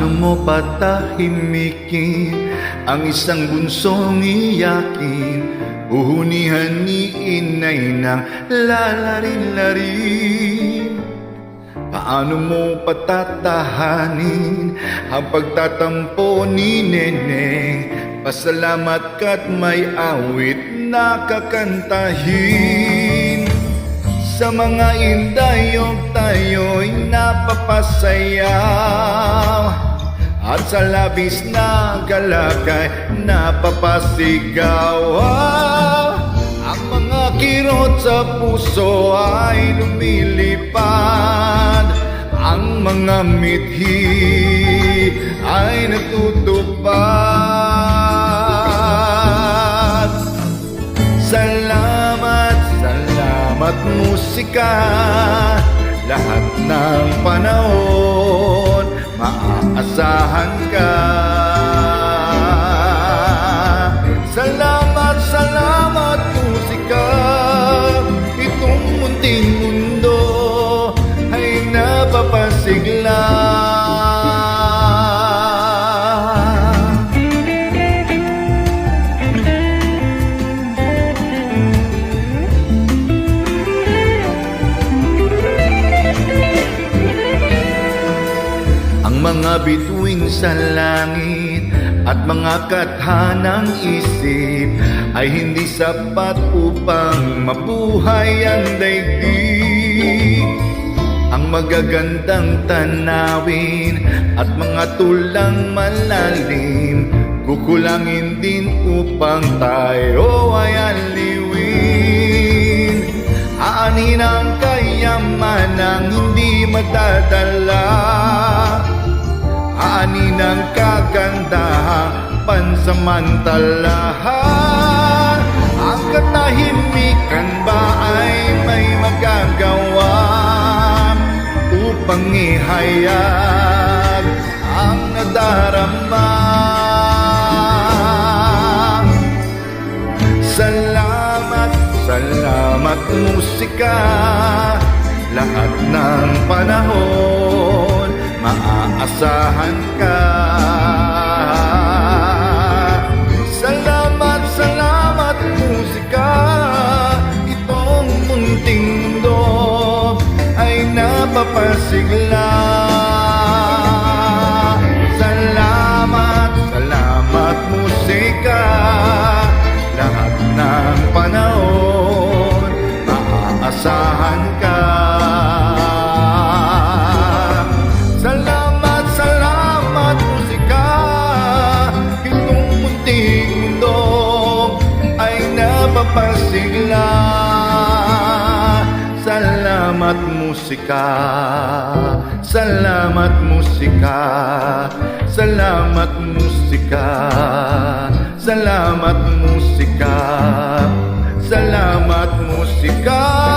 Paano mo patahimikin ang isang bunsong iyakin? Uhunihan ni inay ng lalarin-larin. Paano mo patatahanin ang pagtatampo ni neneng? Pasalamat ka't may awit na kakantahin. Sa mga indayog tayo'y napapasayaw, at sa labis na galakay napapasigaw. Ang mga kirot sa puso ay lumilipad, ang mga mithi ay natutupad. Salamat, salamat musika, lahat ng panahon maaasahan ka. Salamat, salamat musika, itong munting mundo ay napapasigla. Mga bituin sa langit at mga kathanang isip ay hindi sapat upang mabuhay ang daigdig. Ang magagandang tanawin at mga tulang malalim kukulangin din upang tayo ay aliwin. Aanin ang kayamanang hindi madadala, aanin ang kagandahang pansamantalahan. Ang katahimikan ba ay may magagawa upang ihayag ang nadarama? Salamat, salamat musika, lahat ng panahon maaasahan ka. Salamat, salamat musika, itong munting mundo ay napapasigla. Salamat, salamat musika, lahat ng panahon maaasahan ka. Salamat, salamat musika, itong munting mundo ay napapasigla. Salamat musika, salamat musika, salamat musika, salamat musika, salamat musika.